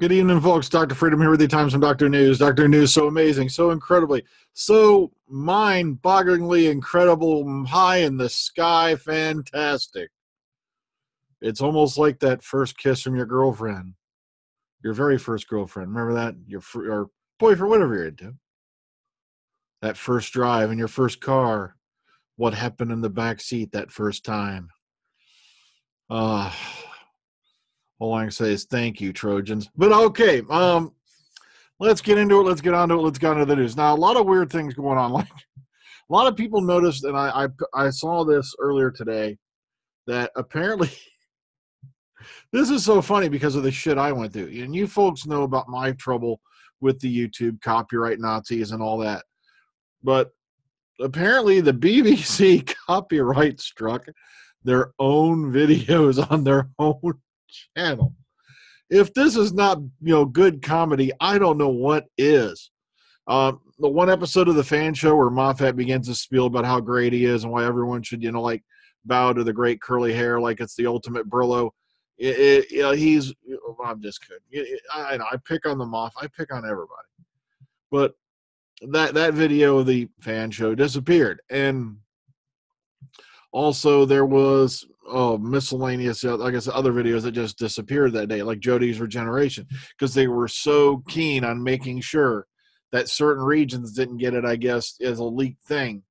Good evening, folks. Dr. Freedom here with you. Times from Dr. News. Dr. News, so amazing, so incredibly, so mind-bogglingly incredible, high in the sky, fantastic. It's almost like that first kiss from your girlfriend, your very first girlfriend. Remember that? Your boyfriend, whatever you're into. That first drive in your first car. What happened in the back seat that first time? All I can say is thank you, Trojans. But okay, let's get into it. Let's get on to it. Let's get into the news. Now, a lot of weird things going on. Like a lot of people noticed, and I saw this earlier today, that apparently this is so funny because of the shit I went through. And you folks know about my trouble with the YouTube copyright Nazis and all that. But apparently the BBC copyright struck their own videos on their own channel. If this is not, good comedy, I don't know what is. The one episode of the fan show where Moffat begins to spiel about how great he is and why everyone should, bow to the great curly hair like it's the ultimate Brillo. I'm just kidding. I know I pick on the Moffat. I pick on everybody. But that video of the fan show disappeared. And also there was miscellaneous, like I said, other videos that just disappeared that day, like Jodie's regeneration, because they were so keen on making sure that certain regions didn't get it, I guess, as a leaked thing,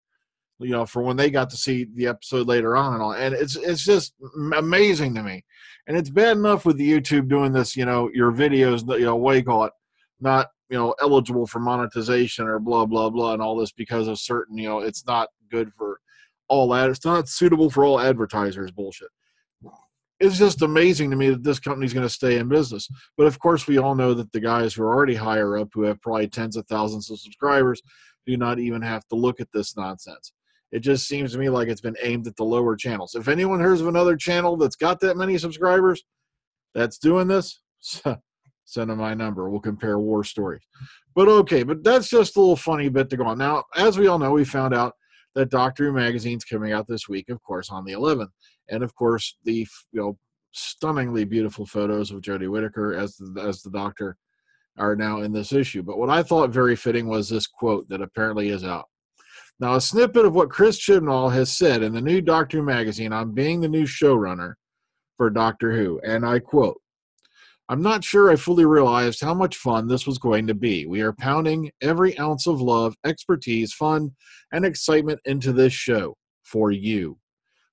for when they got to see the episode later on and all. And it's just amazing to me. And it's bad enough with the YouTube doing this, your videos, what do you call it, not, eligible for monetization or blah, blah, blah, and all this because of certain, it's not good for all that. It's not suitable for all advertisers bullshit. It's just amazing to me that this company's going to stay in business. But of course, we all know that the guys who are already higher up, who have probably tens of thousands of subscribers, do not even have to look at this nonsense. It just seems to me like it's been aimed at the lower channels. If anyone hears of another channel that's got that many subscribers that's doing this, send them my number. We'll compare war stories. But okay, but that's just a little funny bit to go on. Now, as we all know, we found out that Doctor Who magazine's coming out this week, of course, on the 11th. And, of course, the stunningly beautiful photos of Jodie Whittaker as the Doctor are now in this issue. But what I thought very fitting was this quote that apparently is out. Now, a snippet of what Chris Chibnall has said in the new Doctor Who magazine on being the new showrunner for Doctor Who. And I quote, "I'm not sure I fully realized how much fun this was going to be. We are pounding every ounce of love, expertise, fun, and excitement into this show for you.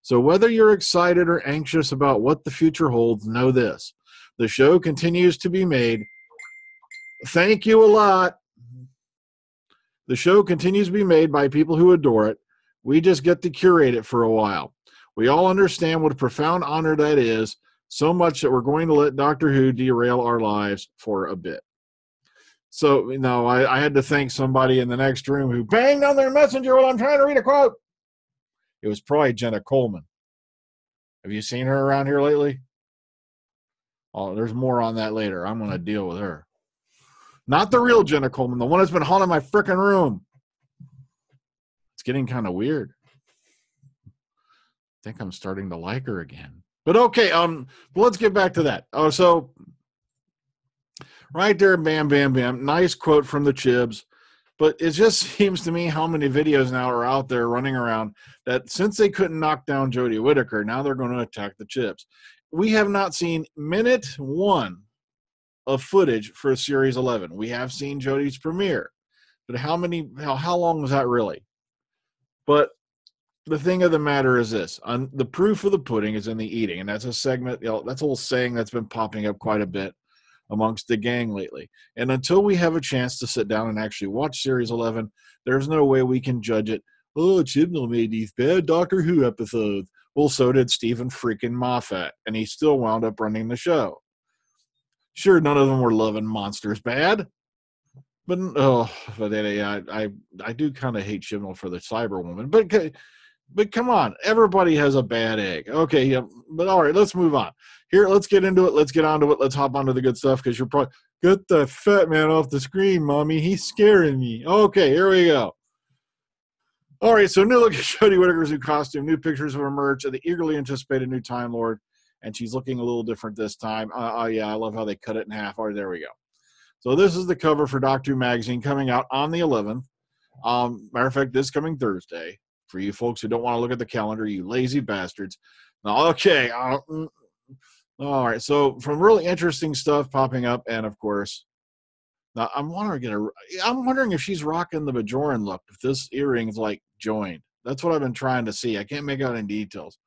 So whether you're excited or anxious about what the future holds, know this. The show continues to be made. Thank you a lot. The show continues to be made by people who adore it. We just get to curate it for a while. We all understand what a profound honor that is, so much that we're going to let Doctor Who derail our lives for a bit." So, I had to thank somebody in the next room who banged on their messenger while I'm trying to read a quote. It was probably Jenna Coleman. Have you seen her around here lately? Oh, there's more on that later. I'm going to deal with her. Not the real Jenna Coleman, the one that's been haunting my frickin' room. It's getting kind of weird. I think I'm starting to like her again. But okay, let's get back to that. Oh, so right there, bam, bam, bam. Nice quote from the Chibs. But it just seems to me how many videos now are out there running around that since they couldn't knock down Jodie Whittaker, now they're going to attack the Chibs. We have not seen minute one of footage for Series 11. We have seen Jodie's premiere. But how long was that really? But the thing of the matter is this. The proof of the pudding is in the eating. And that's a segment, that's a little saying that's been popping up quite a bit amongst the gang lately. And until we have a chance to sit down and actually watch Series 11, there's no way we can judge it. Oh, Chibnall made these bad Doctor Who episodes. Well, so did Stephen freaking Moffat. And he still wound up running the show. Sure, none of them were loving monsters bad. But, I do kind of hate Chibnall for the Cyberwoman. But come on, everybody has a bad egg. Okay, yeah, but all right, let's move on. Here, let's get into it. Let's get on to it. Let's hop onto the good stuff because you're probably, get the fat man off the screen, Mommy. He's scaring me. Okay, here we go. All right, so new look at Jodie Whittaker's new costume, new pictures of her merch, and the eagerly anticipated new Time Lord. and she's looking a little different this time. Yeah, I love how they cut it in half. Oh, there we go. So this is the cover for Doctor Who magazine coming out on the 11th. Matter of fact, this coming Thursday. For you folks who don't want to look at the calendar, you lazy bastards. Okay. All right. So from really interesting stuff popping up, and of course, now I'm wondering if she's rocking the Bajoran look. If this earring's like joined, that's what I've been trying to see. I can't make out any details.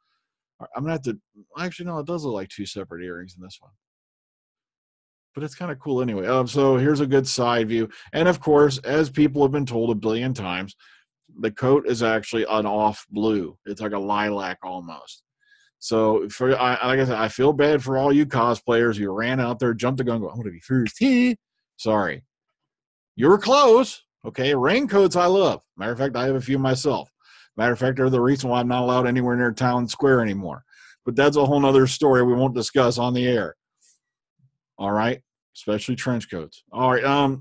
I'm gonna have to. Actually, no, it does look like two separate earrings in this one, but it's kind of cool anyway. So here's a good side view, and of course, as people have been told a billion times, the coat is actually an off blue. It's like a lilac almost. So like I said, I feel bad for all you cosplayers who ran out there, jumped the gun, go, I'm going to be first. Sorry. You were close. Okay. Raincoats I love. Matter of fact, I have a few myself. Matter of fact, they're the reason why I'm not allowed anywhere near town square anymore. But that's a whole nother story we won't discuss on the air. All right. Especially trench coats. All right.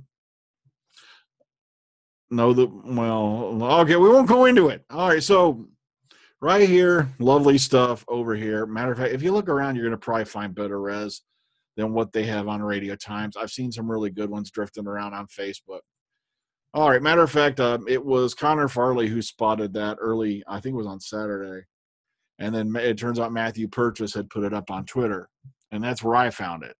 Okay, we won't go into it. All right. So right here, lovely stuff over here. Matter of fact, if you look around, you're going to probably find better res than what they have on Radio Times. I've seen some really good ones drifting around on Facebook. All right. Matter of fact, it was Connor Farley who spotted that early. I think it was on Saturday. And then it turns out Matthew Purchase had put it up on Twitter. And that's where I found it.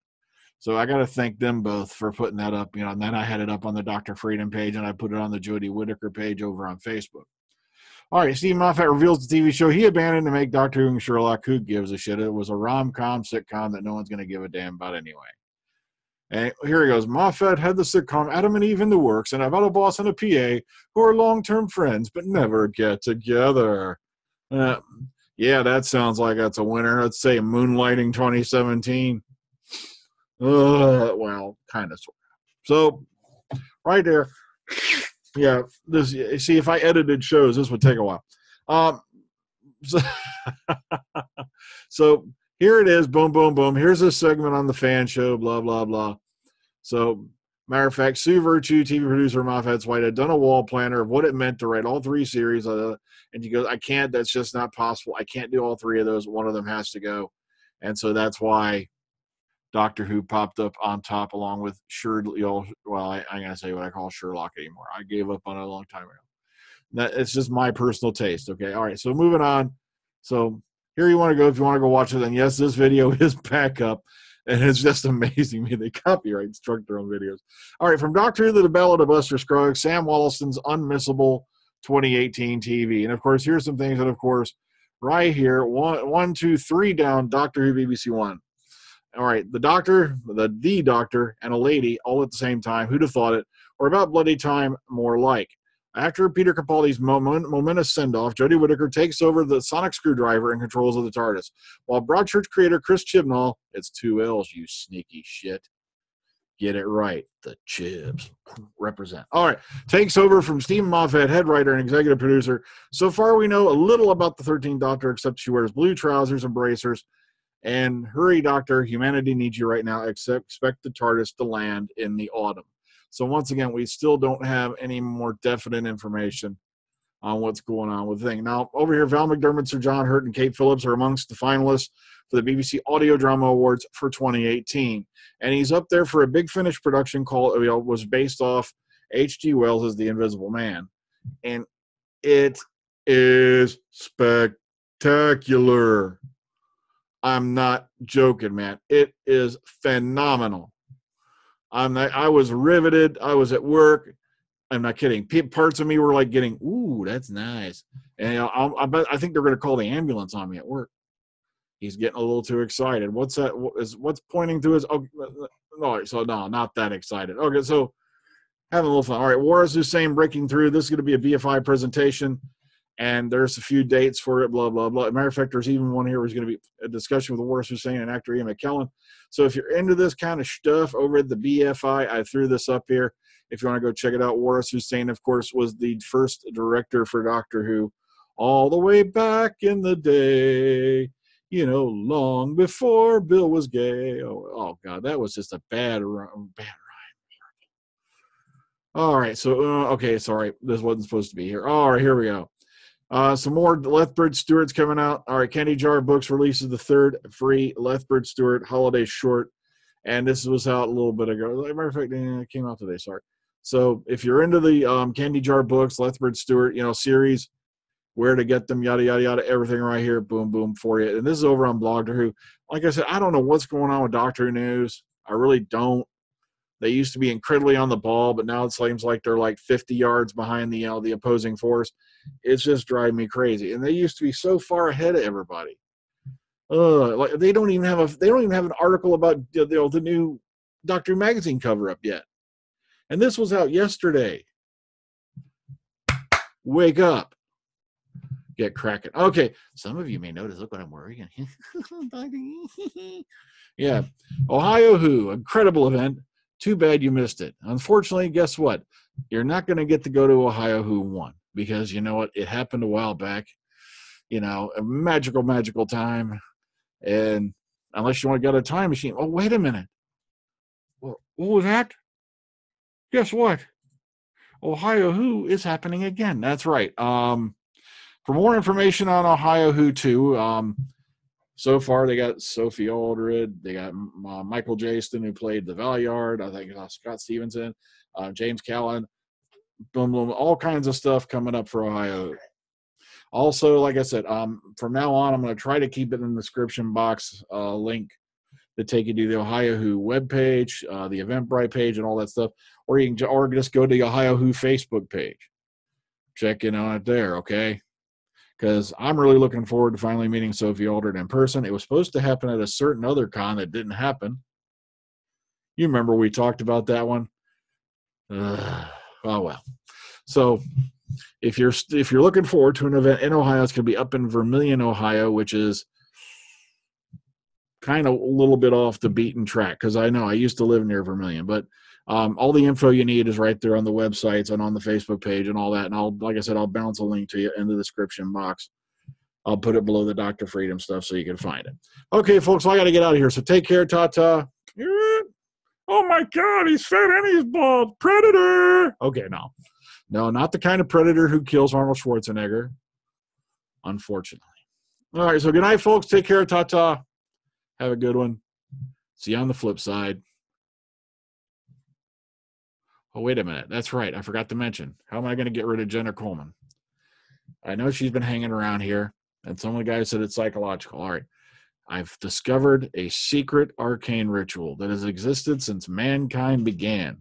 So I got to thank them both for putting that up. And then I had it up on the Dr. Freedom page, and I put it on the Jodie Whittaker page over on Facebook. All right, Steve Moffat reveals the TV show he abandoned to make Doctor Who and Sherlock. Who gives a shit? It was a rom-com sitcom that no one's going to give a damn about anyway. And here he goes. Moffat had the sitcom Adam and Eve in the works, and about a boss and a PA who are long-term friends but never get together. Yeah, that sounds like that's a winner. Let's say Moonlighting 2017. Well, kind of. So, right there. Yeah, this. See, if I edited shows, this would take a while. So here it is. Boom, boom, boom. Here's a segment on the fan show. Blah, blah, blah. So, matter of fact, Sue Virtue, TV producer Moffat's White, had done a wall planner of what it meant to write all three series. And she goes, I can't. That's just not possible. I can't do all three of those. One of them has to go. And so that's why Doctor Who popped up on top along with Sherlock. Well, I ain't gonna say what I call Sherlock anymore. I gave up on it a long time ago. It's just my personal taste. Okay, all right. So moving on. So here you want to go if you want to go watch it. Then yes, this video is back up, and it's just amazing. They copyright struck their own videos. All right, from Doctor Who to the Ballad of Buster Scruggs, Sam Wollaston's Unmissable 2018 TV, and of course here's some things that of course right here one, two, three down. Doctor Who BBC One. All right, the doctor, and a lady all at the same time. Who'd have thought it? Or about bloody time, more like. After Peter Capaldi's momentous send-off, Jodie Whittaker takes over the sonic screwdriver and controls of the TARDIS. While Broadchurch creator Chris Chibnall, it's two L's, you sneaky shit. Get it right. The Chibs represent. All right, takes over from Stephen Moffat, head writer and executive producer. So far, we know a little about the 13th Doctor, except she wears blue trousers and bracers. And hurry, Doctor, humanity needs you right now. Expect the TARDIS to land in the autumn. So once again, we still don't have any more definite information on what's going on with the thing. Now, over here, Val McDermid, Sir John Hurt, and Kate Phillips are amongst the finalists for the BBC Audio Drama Awards for 2018. And he's up there for a Big Finish production called, was based off H.G. Wells' The Invisible Man. And it is spectacular. I'm not joking, man. It is phenomenal. I was riveted. I was at work. I'm not kidding. Parts of me were like getting, ooh, that's nice. And I think they're going to call the ambulance on me at work. He's getting a little too excited. What's that? What's pointing to his? Oh, no, so no, not that excited. Okay, so having a little fun. All right, Waris Hussein breaking through. This is going to be a BFI presentation. And there's a few dates for it, blah, blah, blah. As a matter of fact, there's even one here where there's going to be a discussion with Waris Hussein and actor Ian McKellen. So if you're into this kind of stuff over at the BFI, I threw this up here. If you want to go check it out, Waris Hussein, of course, was the first director for Doctor Who all the way back in the day, long before Bill was gay. Oh God, that was just a bad rhyme. All right, so, okay, sorry. This wasn't supposed to be here. All right, here we go. Some more Lethbridge-Stewart's coming out. All right, Candy Jar Books releases the third free Lethbridge-Stewart holiday short. And this was out a little bit ago. As a matter of fact, it came out today, sorry. So if you're into the Candy Jar Books, Lethbridge-Stewart, series, where to get them, yada, yada, yada, everything right here, boom, boom, for you. And this is over on Doctor Who. Like I said, I don't know what's going on with Doctor Who news. I really don't. They used to be incredibly on the ball, but now it seems like they're like 50 yards behind the opposing force. It's just driving me crazy. And they used to be so far ahead of everybody. Like they don't even have an article about the new Doctor Who magazine cover up yet. And this was out yesterday. Wake up. Get cracking. Okay. Some of you may notice, look what I'm wearing. Yeah. Ohio Who, incredible event. Too bad you missed it. Unfortunately, guess what? You're not going to get to go to Ohio Who 1 because you know what? It happened a while back. A magical, magical time. And unless you want to get a time machine. Oh, wait a minute. What was that? Guess what? Ohio Who is happening again. That's right. For more information on Ohio Who 2, so far they got Sophie Aldred, they got Michael Jaston, who played the Valeyard, I think Scott Stevenson, James Callan, boom, boom, all kinds of stuff coming up for Ohio Who. Also, like I said, from now on, I'm going to try to keep it in the description box link to take you to the Ohio Who webpage, the Eventbrite page, and all that stuff. Or you can just go to the Ohio Who Facebook page. Check in on it there, okay? Because I'm really looking forward to finally meeting Sophie Aldred in person. It was supposed to happen at a certain other con that didn't happen. You remember we talked about that one? Oh, well. So if you're looking forward to an event in Ohio, it's going to be up in Vermilion, Ohio, which is kind of a little bit off the beaten track because I know I used to live near Vermilion, but all the info you need is right there on the websites and on the Facebook page and all that. And like I said, I'll bounce a link to you in the description box. I'll put it below the Dr. Freedom stuff so you can find it. Okay, folks, I got to get out of here. So take care. Ta-ta. Oh, my God. He's fat and he's bald. Predator. Okay, no. No, not the kind of predator who kills Arnold Schwarzenegger, unfortunately. All right, so good night, folks. Take care. Ta-ta. Have a good one. See you on the flip side. Oh, wait a minute. That's right. I forgot to mention. How am I going to get rid of Jenna Coleman? I know she's been hanging around here, and some of the guys said it's psychological. All right. I've discovered a secret arcane ritual that has existed since mankind began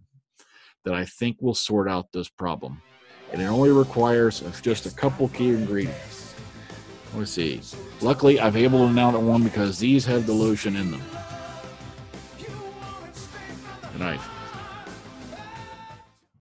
that I think will sort out this problem. And it only requires just a couple key ingredients. Let's see. Luckily, I've able to nail that one because these have the lotion in them. Good night.